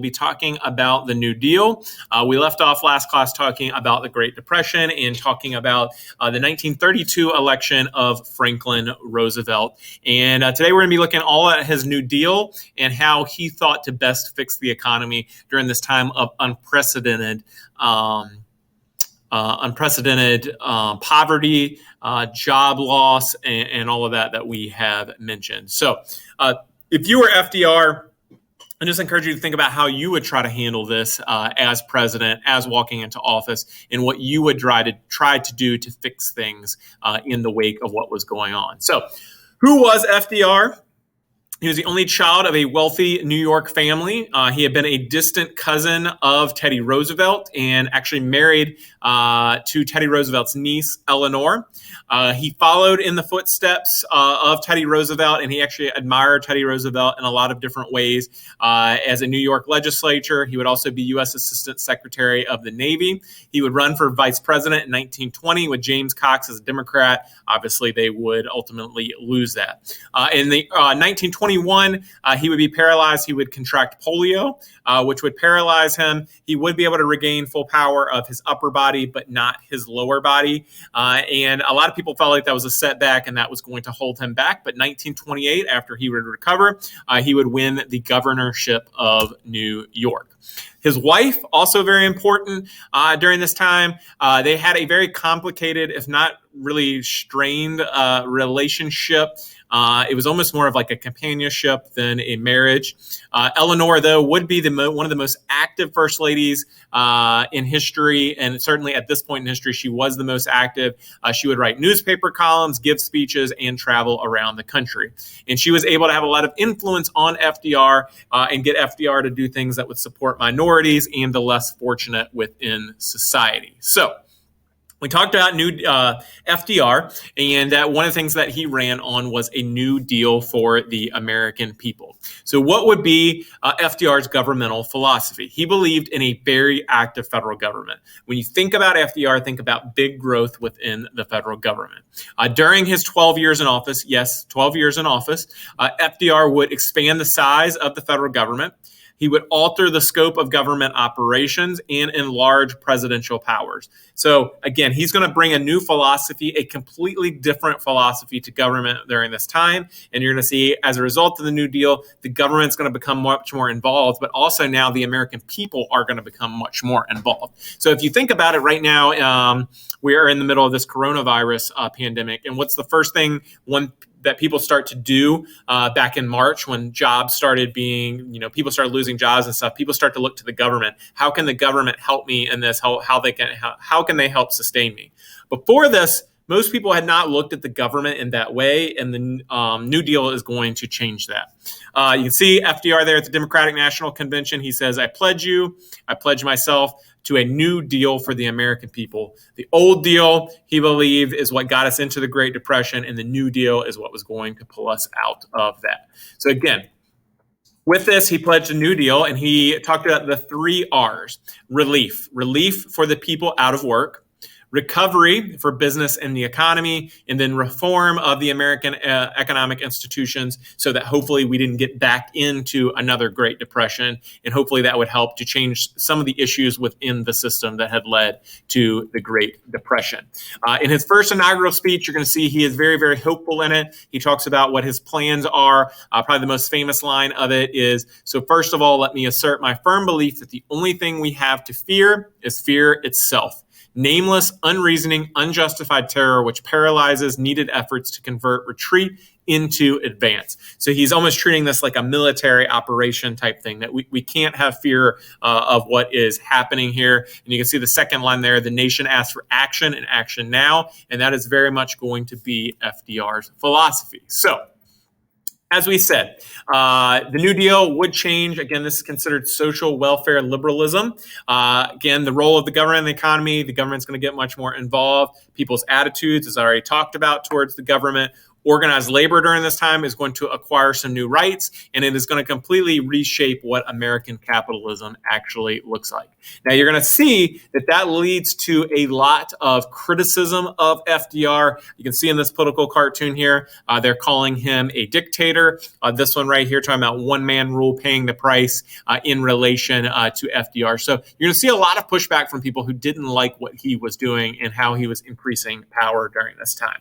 we'll be talking about the New Deal. We left off last class talking about the Great Depression and talking about the 1932 election of Franklin Roosevelt. And today we're going to be looking all at his New Deal and how he thought to best fix the economy during this time of unprecedented poverty, job loss, and all of that we have mentioned. So if you were FDR, I just encourage you to think about how you would try to handle this as president, as walking into office, and what you would try to do to fix things in the wake of what was going on. So who was FDR? He was the only child of a wealthy New York family. He had been a distant cousin of Teddy Roosevelt and actually married to Teddy Roosevelt's niece, Eleanor. He followed in the footsteps of Teddy Roosevelt, and he actually admired Teddy Roosevelt in a lot of different ways. As a New York legislator, he would also be U.S. Assistant Secretary of the Navy. He would run for vice president in 1920 with James Cox as a Democrat. Obviously, they would ultimately lose that. In the 1921, he would be paralyzed. He would contract polio, which would paralyze him. He would be able to regain full power of his upper body, but not his lower body. And a lot of people felt like that was a setback and that was going to hold him back. But 1928, after he would recover, he would win the governorship of New York. His wife, also very important during this time. They had a very complicated, if not really strained relationship. It was almost more of like a companionship than a marriage. Eleanor, though, would be one of the most active first ladies in history, and certainly at this point in history, she was the most active. She would write newspaper columns, give speeches, and travel around the country. And she was able to have a lot of influence on FDR and get FDR to do things that would support minorities and the less fortunate within society. So we talked about new FDR, and one of the things that he ran on was a New Deal for the American people. So what would be FDR's governmental philosophy? He believed in a very active federal government. When you think about FDR, think about big growth within the federal government. During his 12 years in office, yes, 12 years in office, FDR would expand the size of the federal government. He would alter the scope of government operations and enlarge presidential powers. So again, he's going to bring a new philosophy, a completely different philosophy to government during this time. And you're going to see, as a result of the New Deal, the government's going to become much more involved, but also now the American people are going to become much more involved. So if you think about it right now, we are in the middle of this coronavirus pandemic. And what's the first thing that people start to do back in March when jobs started being, people started losing jobs and stuff? People start to look to the government. How can the government help me in this? How can they help sustain me? Before this, most people had not looked at the government in that way, and the New Deal is going to change that. You can see FDR there at the Democratic National Convention. He says, I pledge myself to a new deal for the American people. The old deal, he believed, is what got us into the Great Depression, and the New Deal is what was going to pull us out of that. So again, with this, he pledged a New Deal, and he talked about the 3 R's. Relief for the people out of work, recovery for business and the economy, and then reform of the American economic institutions so that hopefully we didn't get back into another Great Depression. And hopefully that would help to change some of the issues within the system that had led to the Great Depression. In his first inaugural speech, you're going to see he is very, very hopeful in it. He talks about what his plans are. Probably the most famous line of it is, so first of all, let me assert my firm belief that the only thing we have to fear is fear itself. Nameless, unreasoning, unjustified terror which paralyzes needed efforts to convert retreat into advance. So he's almost treating this like a military operation type thing, that we can't have fear of what is happening here. And you can see the second line there, the nation asks for action and action now. And that is very much going to be FDR's philosophy. So as we said, the New Deal would change. Again, this is considered social welfare liberalism. Again, the role of the government in the economy, the government's going to get much more involved. People's attitudes, as I already talked about, towards the government Organized labor during this time is going to acquire some new rights, and it is going to completely reshape what American capitalism actually looks like. Now, you're going to see that leads to a lot of criticism of FDR. You can see in this political cartoon here, they're calling him a dictator. This one right here, talking about one-man rule paying the price in relation to FDR. So you're going to see a lot of pushback from people who didn't like what he was doing and how he was increasing power during this time.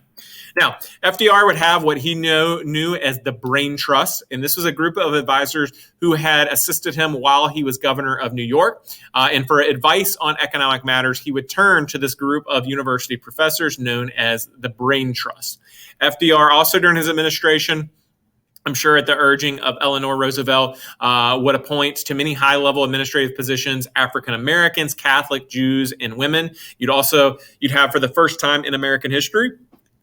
Now, FDR would have what he knew as the Brain Trust, and this was a group of advisors who had assisted him while he was governor of New York. And for advice on economic matters, he would turn to this group of university professors known as the Brain Trust. FDR also, during his administration, I'm sure at the urging of Eleanor Roosevelt, would appoint to many high-level administrative positions African Americans, Catholic, Jews, and women. You'd have, for the first time in American history,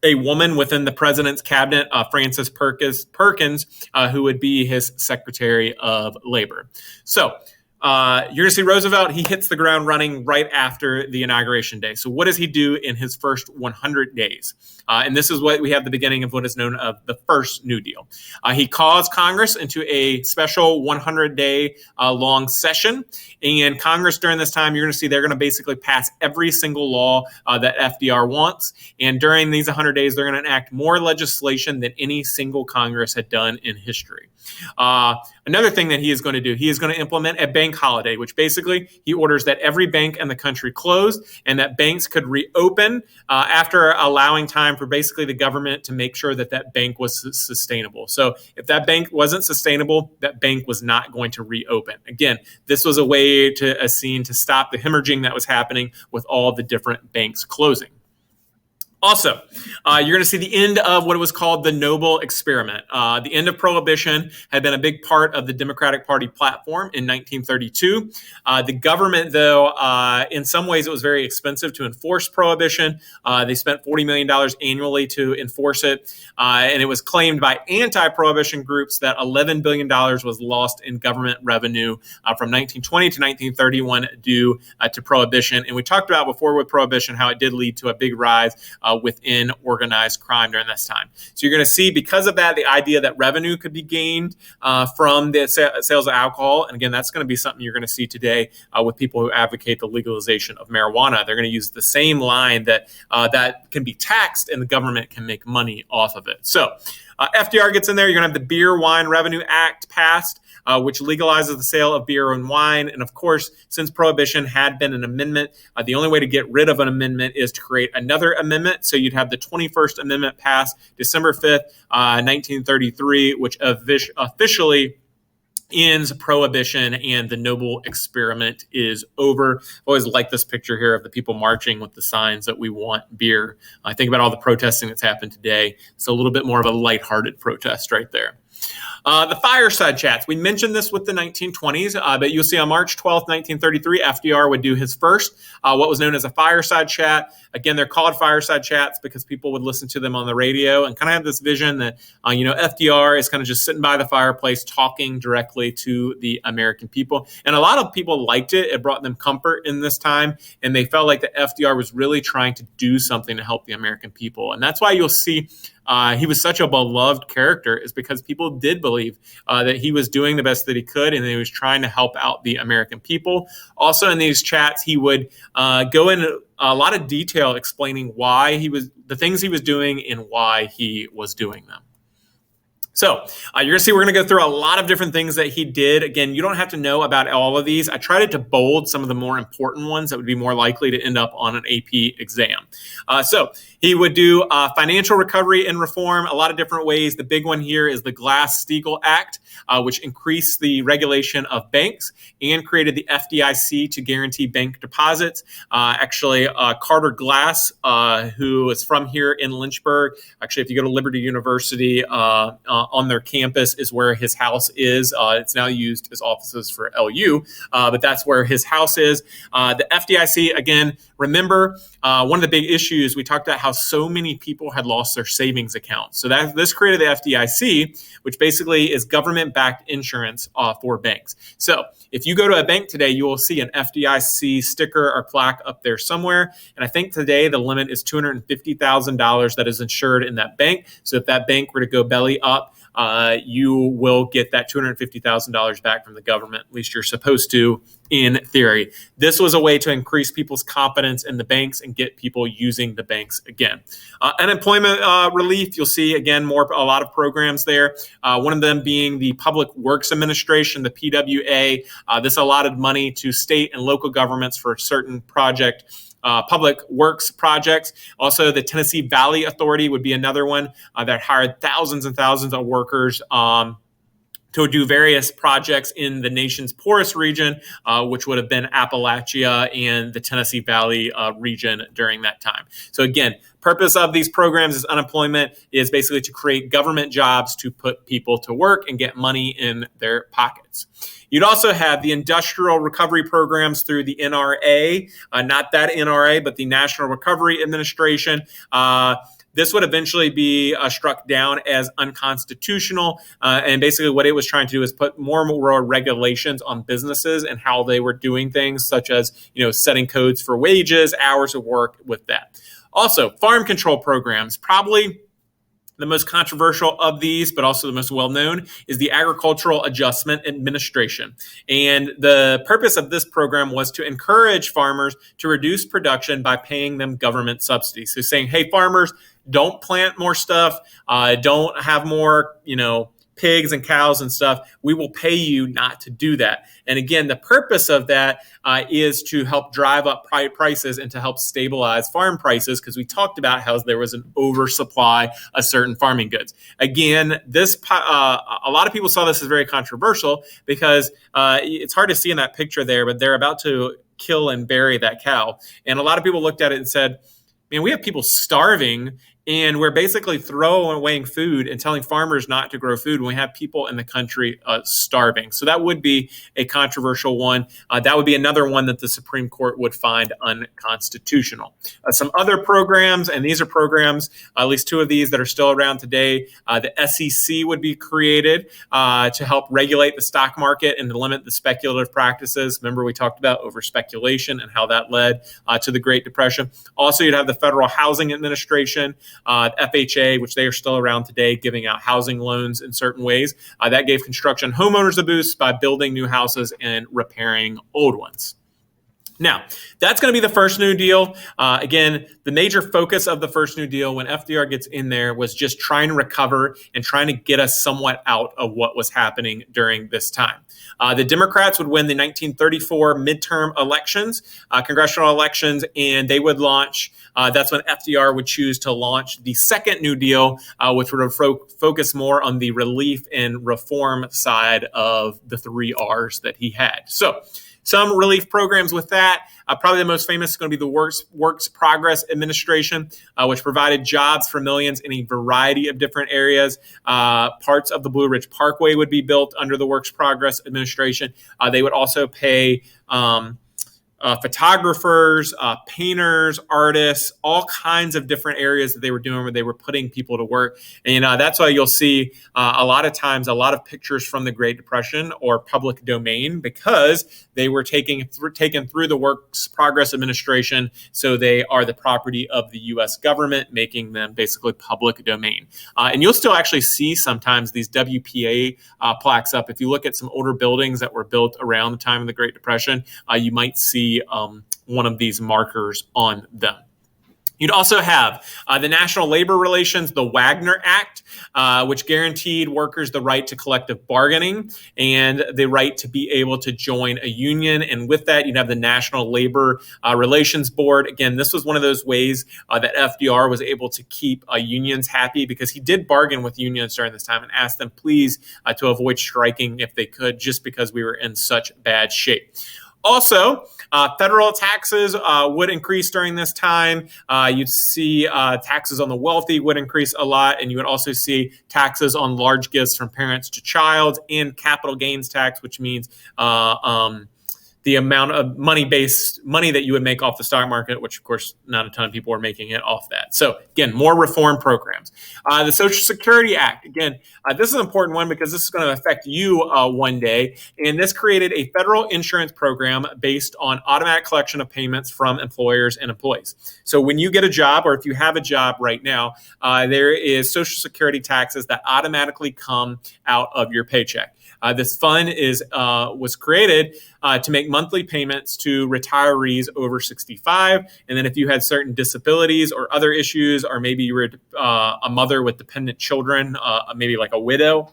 a woman within the president's cabinet, Frances Perkins, who would be his Secretary of Labor. So you're going to see Roosevelt, he hits the ground running right after the inauguration day. So what does he do in his first 100 days? And this is what we have the beginning of what is known as the first New Deal. He calls Congress into a special 100-day long session. And Congress during this time, you're going to see they're going to basically pass every single law that FDR wants. And during these 100 days, they're going to enact more legislation than any single Congress had done in history. Another thing that he is going to do, he is going to implement a bank holiday, which basically he orders that every bank in the country close and that banks could reopen after allowing time for basically the government to make sure that that bank was sustainable. So if that bank wasn't sustainable, that bank was not going to reopen. Again, this was a scene to stop the hemorrhaging that was happening with all the different banks closing. Also, you're going to see the end of what was called the Noble Experiment. The end of Prohibition had been a big part of the Democratic Party platform in 1932. The government, though, in some ways it was very expensive to enforce Prohibition. They spent $40 million annually to enforce it. And it was claimed by anti-Prohibition groups that $11 billion was lost in government revenue from 1920 to 1931 due to Prohibition. And we talked about before with Prohibition how it did lead to a big rise within organized crime during this time. So you're going to see, because of that, the idea that revenue could be gained from the sales of alcohol. And again, that's going to be something you're going to see today with people who advocate the legalization of marijuana. They're going to use the same line that that can be taxed and the government can make money off of it. So FDR gets in there. You're going to have the Beer Wine Revenue Act passed, which legalizes the sale of beer and wine. And of course, since Prohibition had been an amendment, the only way to get rid of an amendment is to create another amendment. So you'd have the 21st Amendment passed December 5th, 1933, which officially ends Prohibition and the Noble Experiment is over. I've always liked this picture here of the people marching with the signs that we want beer. I think about all the protesting that's happened today. It's a little bit more of a lighthearted protest right there. The fireside chats. We mentioned this with the 1920s, but you'll see on March 12th, 1933, FDR would do his first, what was known as a fireside chat. Again, they're called fireside chats because people would listen to them on the radio and kind of have this vision that, FDR is kind of just sitting by the fireplace talking directly to the American people. And a lot of people liked it. It brought them comfort in this time. And they felt like the FDR was really trying to do something to help the American people. And that's why you'll see he was such a beloved character, is because people did believe that he was doing the best that he could and he was trying to help out the American people. Also in these chats, he would go into a lot of detail explaining the things he was doing and why he was doing them. So you're going to see we're going to go through a lot of different things that he did. Again, you don't have to know about all of these. I tried to bold some of the more important ones that would be more likely to end up on an AP exam. So he would do financial recovery and reform a lot of different ways. The big one here is the Glass-Steagall Act, which increased the regulation of banks and created the FDIC to guarantee bank deposits. Carter Glass, who is from here in Lynchburg, actually, if you go to Liberty University on their campus is where his house is. It's now used as offices for LU, but that's where his house is. The FDIC, again, remember, one of the big issues, we talked about how so many people had lost their savings accounts. So this created the FDIC, which basically is government-backed insurance for banks. So if you go to a bank today, you will see an FDIC sticker or plaque up there somewhere. And I think today the limit is $250,000 that is insured in that bank. So if that bank were to go belly up, you will get that $250,000 back from the government. At least you're supposed to, in theory. This was a way to increase people's confidence in the banks and get people using the banks again. Unemployment relief, you'll see, again, a lot of programs there. One of them being the Public Works Administration, the PWA. This allotted money to state and local governments for certain public works projects. Also, the Tennessee Valley Authority would be another one that hired thousands and thousands of workers to do various projects in the nation's poorest region, which would have been Appalachia and the Tennessee Valley region during that time. So again, purpose of these programs is unemployment is basically to create government jobs to put people to work and get money in their pockets. You'd also have the industrial recovery programs through the NRA, not that NRA, but the National Recovery Administration. This would eventually be struck down as unconstitutional. And basically what it was trying to do is put more and more regulations on businesses and how they were doing things, such as, setting codes for wages, hours of work with that. Also, farm control programs, probably the most controversial of these, but also the most well-known, is the Agricultural Adjustment Administration. And the purpose of this program was to encourage farmers to reduce production by paying them government subsidies. So saying, hey, farmers, don't plant more stuff, don't have more, pigs and cows and stuff. We will pay you not to do that. And again, the purpose of that is to help drive up prices and to help stabilize farm prices, because we talked about how there was an oversupply of certain farming goods. Again, a lot of people saw this as very controversial because it's hard to see in that picture there, but they're about to kill and bury that cow. And a lot of people looked at it and said, man, we have people starving and we're basically throwing away food and telling farmers not to grow food when we have people in the country starving. So that would be a controversial one. That would be another one that the Supreme Court would find unconstitutional. Some other programs, and these are programs, at least two of these that are still around today. The SEC would be created to help regulate the stock market and to limit the speculative practices. Remember, we talked about over speculation and how that led to the Great Depression. Also, you'd have the Federal Housing Administration, FHA, which they are still around today, giving out housing loans in certain ways. That gave construction homeowners a boost by building new houses and repairing old ones. Now, that's going to be the first New Deal. Again, the major focus of the first New Deal when FDR gets in there was just trying to recover and trying to get us somewhat out of what was happening during this time. The Democrats would win the 1934 midterm elections, congressional elections, and they would launch, that's when FDR would choose to launch the second New Deal, which would focus more on the relief and reform side of the 3 R's that he had. So, some relief programs with that. Probably the most famous is going to be the Works Progress Administration, which provided jobs for millions in a variety of different areas. Parts of the Blue Ridge Parkway would be built under the Works Progress Administration. They would also pay photographers, painters, artists, all kinds of different areas that they were doing where they were putting people to work. And that's why you'll see a lot of times a lot of pictures from the Great Depression or public domain, because they were taken through the Works Progress Administration. So they are the property of the U.S. government, making them basically public domain. And you'll still actually see sometimes these WPA plaques up. If you look at some older buildings that were built around the time of the Great Depression, you might see one of these markers on them. You'd also have the National Labor Relations, the Wagner Act, which guaranteed workers the right to collective bargaining and the right to be able to join a union. And with that, you'd have the National Labor Relations Board. Again, this was one of those ways that FDR was able to keep unions happy, because he did bargain with unions during this time and asked them, please, to avoid striking if they could, just because we were in such bad shape. Also, federal taxes would increase during this time. You'd see taxes on the wealthy would increase a lot, and you would also see taxes on large gifts from parents to child, and capital gains tax, which means the amount of money that you would make off the stock market, which of course not a ton of people are making it off that. So again, more reform programs. The Social Security Act, again, this is an important one because this is going to affect you one day. And this created a federal insurance program based on automatic collection of payments from employers and employees. So when you get a job, or if you have a job right now, there is Social Security taxes that automatically come out of your paycheck. This fund was created to make monthly payments to retirees over 65. And then if you had certain disabilities or other issues, or maybe you were a mother with dependent children, maybe like a widow,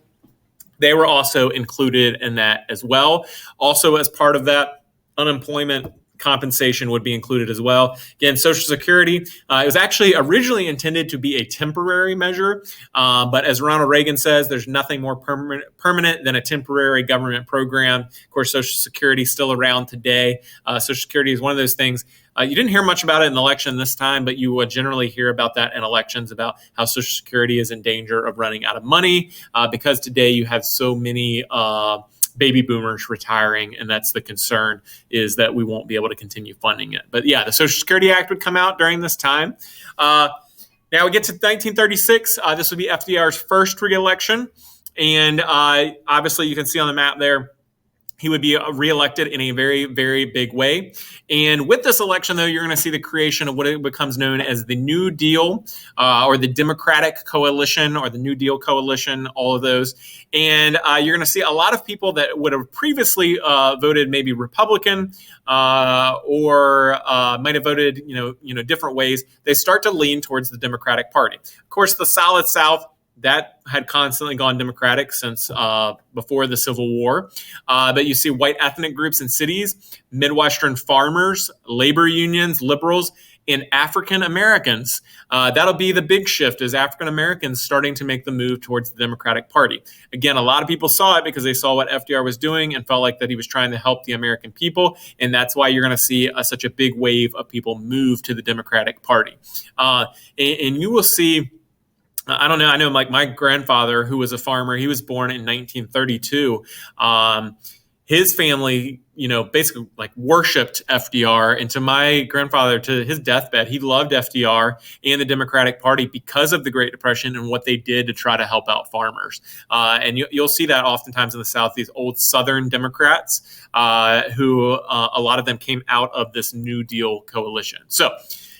they were also included in that as well. Also, as part of that, unemployment compensation would be included as well. Again, Social Security, it was actually originally intended to be a temporary measure, but as Ronald Reagan says, there's nothing more permanent than a temporary government program. Of course, Social Security is still around today. Social Security is one of those things. You didn't hear much about it in the election this time, but you would generally hear about that in elections, about how Social Security is in danger of running out of money because today you have so many baby boomers retiring, and that's the concern, is that we won't be able to continue funding it. But yeah, the Social Security Act would come out during this time. Now we get to 1936. This would be FDR's first re-election, and obviously you can see on the map there, he would be reelected in a very, very big way. And with this election, though, you're going to see the creation of what it becomes known as the New Deal, or the Democratic Coalition, or the New Deal Coalition, all of those. And you're going to see a lot of people that would have previously voted maybe Republican or might have voted, different ways. They start to lean towards the Democratic Party. Of course, the Solid South, that had constantly gone Democratic since before the Civil War. But you see white ethnic groups in cities, Midwestern farmers, labor unions, liberals, and African Americans. That'll be the big shift, is African Americans starting to make the move towards the Democratic Party. Again, a lot of people saw it because they saw what FDR was doing and felt like that he was trying to help the American people. And that's why you're going to see such a big wave of people move to the Democratic Party. And you will see, I don't know. I know, like my grandfather, who was a farmer, he was born in 1932. His family, basically like worshipped FDR. And to my grandfather, to his deathbed, he loved FDR and the Democratic Party because of the Great Depression and what they did to try to help out farmers. And you'll see that oftentimes in the South, these old Southern Democrats, who a lot of them came out of this New Deal coalition. So,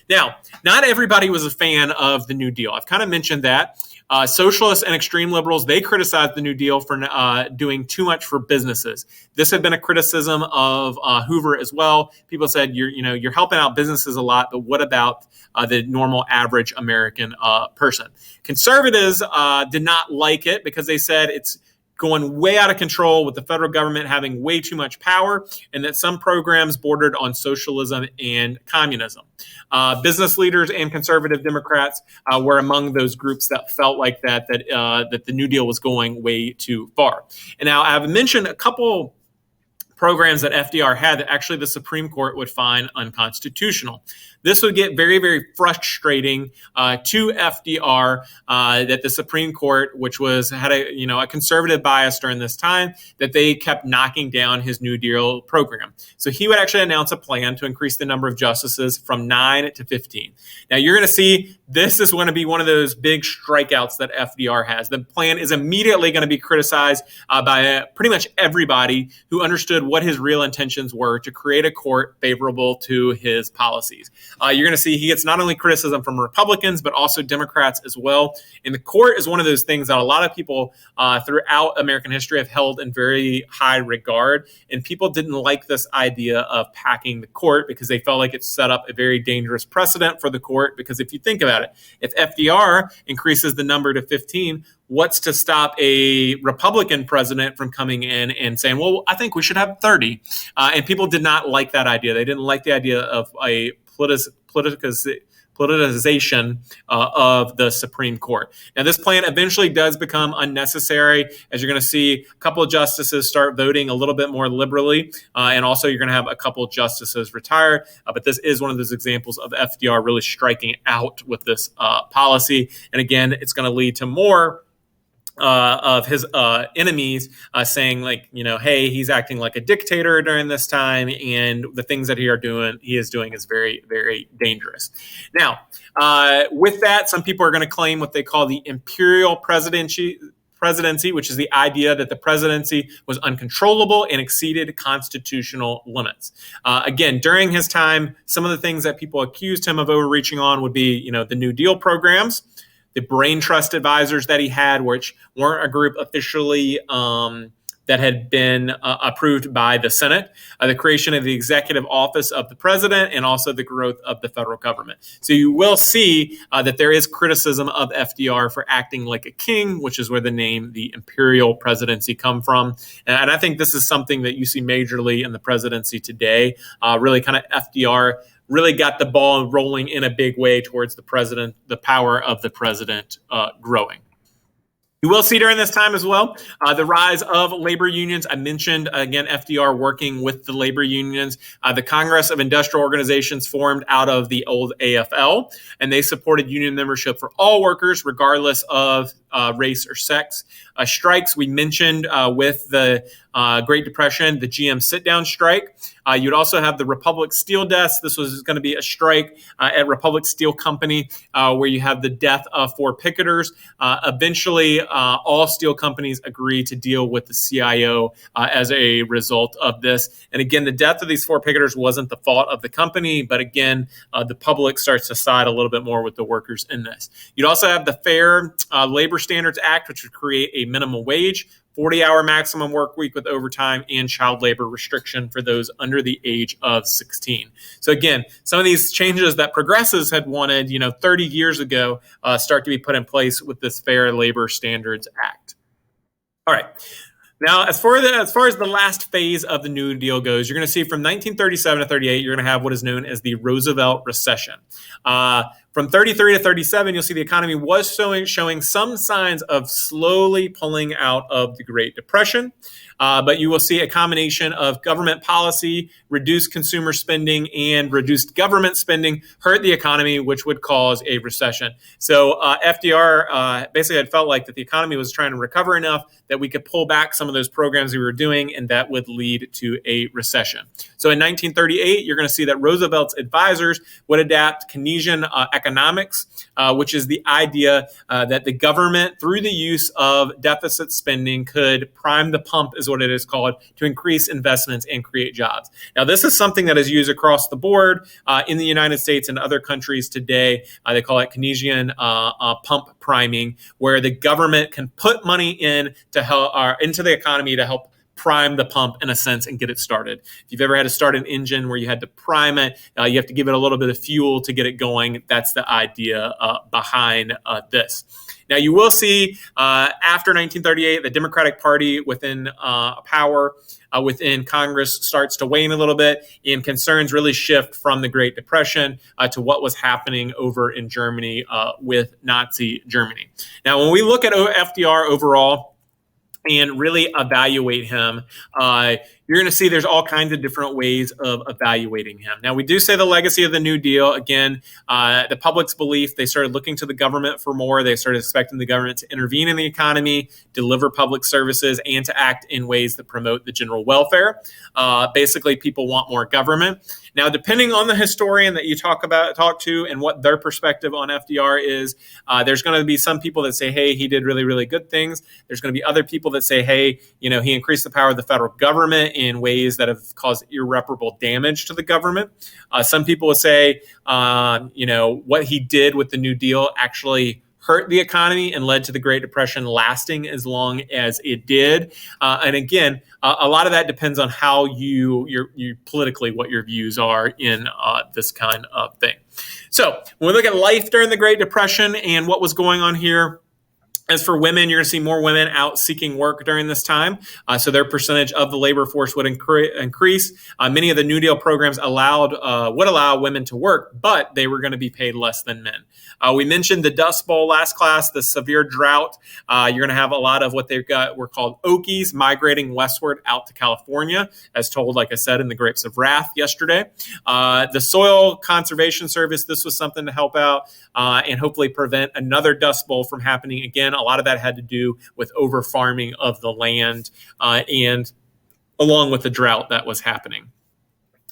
now, not everybody was a fan of the New Deal. I've kind of mentioned that. Socialists and extreme liberals, they criticized the New Deal for doing too much for businesses. This had been a criticism of Hoover as well. People said, you're helping out businesses a lot, but what about the normal average American person? Conservatives did not like it because they said it's going way out of control with the federal government having way too much power, and that some programs bordered on socialism and communism. Business leaders and conservative Democrats were among those groups that felt like that the New Deal was going way too far. And now I've mentioned a couple programs that FDR had that actually the Supreme Court would find unconstitutional. This would get very, very frustrating to FDR that the Supreme Court, which had a conservative bias during this time, that they kept knocking down his New Deal program. So he would actually announce a plan to increase the number of justices from 9 to 15. Now you're going to see this is going to be one of those big strikeouts that FDR has. The plan is immediately going to be criticized by pretty much everybody who understood what his real intentions were to create a court favorable to his policies. You're going to see he gets not only criticism from Republicans, but also Democrats as well. And the court is one of those things that a lot of people throughout American history have held in very high regard. And people didn't like this idea of packing the court because they felt like it set up a very dangerous precedent for the court. Because if you think about it, if FDR increases the number to 15, what's to stop a Republican president from coming in and saying, well, I think we should have 30? And people did not like that idea. They didn't like the idea of a politicization of the Supreme Court. Now, this plan eventually does become unnecessary, as you're going to see a couple of justices start voting a little bit more liberally, and also you're going to have a couple of justices retire. But this is one of those examples of FDR really striking out with this policy. And again, it's going to lead to more of his enemies saying, like, hey, he's acting like a dictator during this time, and the things that he is doing is very, very dangerous. Now, with that, some people are going to claim what they call the imperial presidency, which is the idea that the presidency was uncontrollable and exceeded constitutional limits. Again, during his time, some of the things that people accused him of overreaching on would be, the New Deal programs, the brain trust advisors that he had, which weren't a group officially that had been approved by the Senate, the creation of the executive office of the president, and also the growth of the federal government. So you will see that there is criticism of FDR for acting like a king, which is where the name, the imperial presidency, come from. And I think this is something that you see majorly in the presidency today. Really kind of FDR really got the ball rolling in a big way towards the power of the president growing. You will see during this time as well the rise of labor unions. I mentioned, again, FDR working with the labor unions. The Congress of Industrial Organizations formed out of the old AFL, and they supported union membership for all workers, regardless of race or sex. Strikes, we mentioned with the Great Depression, the GM sit-down strike. You'd also have the Republic Steel deaths. This was going to be a strike at Republic Steel Company where you have the death of 4 picketers. Eventually, all steel companies agreed to deal with the CIO as a result of this. And again, the death of these 4 picketers wasn't the fault of the company, but again, the public starts to side a little bit more with the workers in this. You'd also have the Fair Labor Standards Act, which would create a minimum wage, 40-hour maximum work week with overtime, and child labor restriction for those under the age of 16. So again, some of these changes that progressives had wanted, 30 years ago, start to be put in place with this Fair Labor Standards Act. All right. Now, as far as the last phase of the New Deal goes, you're going to see from 1937 to 38, you're going to have what is known as the Roosevelt recession. From 33 to 37, you'll see the economy was showing some signs of slowly pulling out of the Great Depression. But you will see a combination of government policy, reduced consumer spending, and reduced government spending hurt the economy, which would cause a recession. So FDR basically had felt like that the economy was trying to recover enough that we could pull back some of those programs we were doing, and that would lead to a recession. So in 1938, you're going to see that Roosevelt's advisors would adapt Keynesian economics, which is the idea that the government, through the use of deficit spending, could prime the pump, is what it is called, to increase investments and create jobs. Now, this is something that is used across the board in the United States and other countries today. They call it Keynesian pump priming, where the government can put money in to help into the economy to help prime the pump in a sense and get it started. If you've ever had to start an engine where you had to prime it, you have to give it a little bit of fuel to get it going. That's the idea behind this. Now, you will see after 1938, the Democratic Party within power within Congress starts to wane a little bit, and concerns really shift from the Great Depression to what was happening over in Germany with Nazi Germany. Now, when we look at FDR overall, and really evaluate him, you're going to see there's all kinds of different ways of evaluating him. Now, we do say the legacy of the New Deal. Again, the public's belief, they started looking to the government for more. They started expecting the government to intervene in the economy, deliver public services, and to act in ways that promote the general welfare. Basically, people want more government. Now, depending on the historian that you talk to and what their perspective on FDR is, there's going to be some people that say, hey, he did really, really good things. There's going to be other people that say, hey, he increased the power of the federal government in ways that have caused irreparable damage to the government. Some people will say, what he did with the New Deal actually hurt the economy and led to the Great Depression lasting as long as it did. And again, a lot of that depends on how you politically, what your views are in this kind of thing. So when we look at life during the Great Depression and what was going on here, As for women, you're going to see more women out seeking work during this time. So their percentage of the labor force would increase. Many of the New Deal programs would allow women to work, but they were going to be paid less than men. We mentioned the Dust Bowl last class, the severe drought. You're going to have a lot of what they've got were called Okies migrating westward out to California, as told, like I said, in the Grapes of Wrath yesterday. The Soil Conservation Service, this was something to help out and hopefully prevent another Dust Bowl from happening again. A lot of that had to do with over farming of the land and along with the drought that was happening.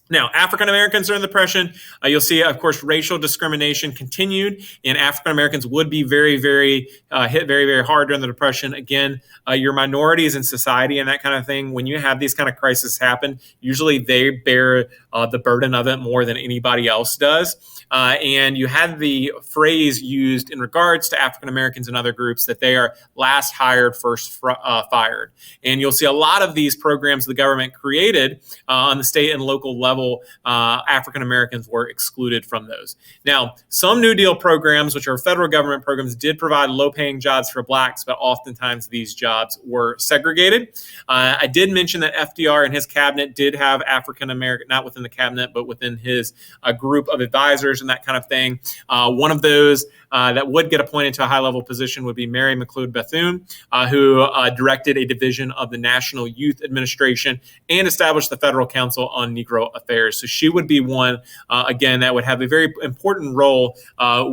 Now, African Americans during the Depression, you'll see, of course, racial discrimination continued, and African Americans would be very, very hit very, very hard during the Depression. Again, your minorities in society and that kind of thing, when you have these kind of crises happen, usually they bear the burden of it more than anybody else does. And you had the phrase used in regards to African Americans and other groups that they are last hired, first fired. And you'll see a lot of these programs the government created on the state and local level, African Americans were excluded from those. Now, some New Deal programs, which are federal government programs, did provide low-paying jobs for blacks, but oftentimes these jobs were segregated. I did mention that FDR and his cabinet did have African American, not within the cabinet, but within his group of advisors and that kind of thing. One of those that would get appointed to a high-level position would be Mary McLeod Bethune, who directed a division of the National Youth Administration and established the Federal Council on Negro Affairs. So she would be one, again, that would have a very important role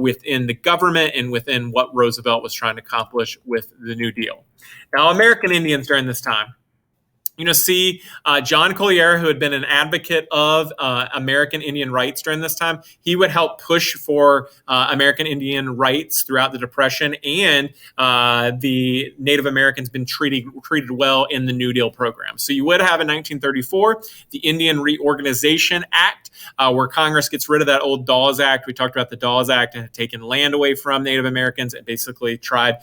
within the government and within what Roosevelt was trying to accomplish with the New Deal. Now, American Indians during this time. See John Collier, who had been an advocate of American Indian rights during this time, he would help push for American Indian rights throughout the Depression, and the Native Americans been treated well in the New Deal program. So you would have in 1934 the Indian Reorganization Act, where Congress gets rid of that old Dawes Act. We talked about the Dawes Act and had taken land away from Native Americans and basically tried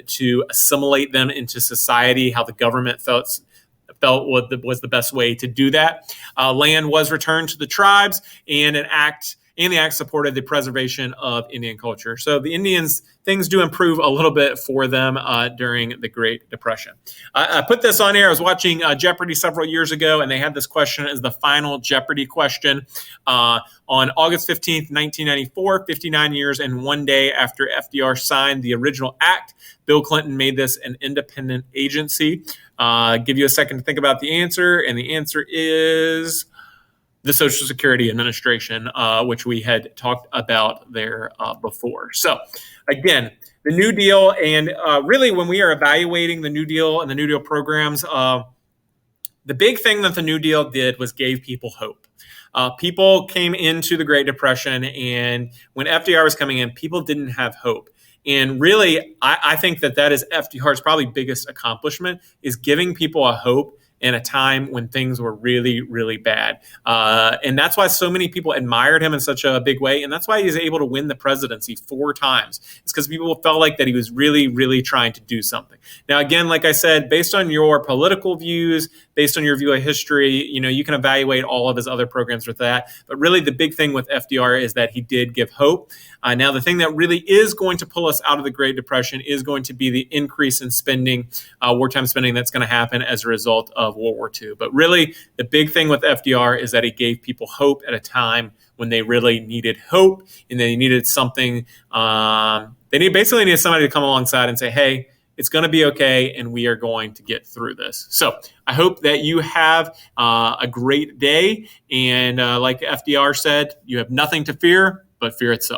to assimilate them into society, how the government felt was the best way to do that. Land was returned to the tribes, and the act supported the preservation of Indian culture. So the Indians, things do improve a little bit for them during the Great Depression. I put this on here. I was watching Jeopardy several years ago, and they had this question as the final Jeopardy question. On August 15th, 1994, 59 years and 1 day after FDR signed the original act, Bill Clinton made this an independent agency. Give you a second to think about the answer, and the answer is the Social Security Administration, which we had talked about there before. So, again, the New Deal, and really when we are evaluating the New Deal and the New Deal programs, the big thing that the New Deal did was gave people hope. People came into the Great Depression, and when FDR was coming in, people didn't have hope. And really, I think that is FDR's probably biggest accomplishment, is giving people a hope in a time when things were really, really bad. And that's why so many people admired him in such a big way. And that's why he was able to win the presidency 4 times. It's because people felt like that he was really, really trying to do something. Now, again, like I said, based on your political views, based on your view of history, you can evaluate all of his other programs with that. But really, the big thing with FDR is that he did give hope. Now, the thing that really is going to pull us out of the Great Depression is going to be the increase in spending, wartime spending that's going to happen as a result of World War II. But really, the big thing with FDR is that he gave people hope at a time when they really needed hope, and they needed something. Basically needed somebody to come alongside and say, hey, it's going to be okay, and we are going to get through this. So I hope that you have a great day. And like FDR said, you have nothing to fear but fear itself.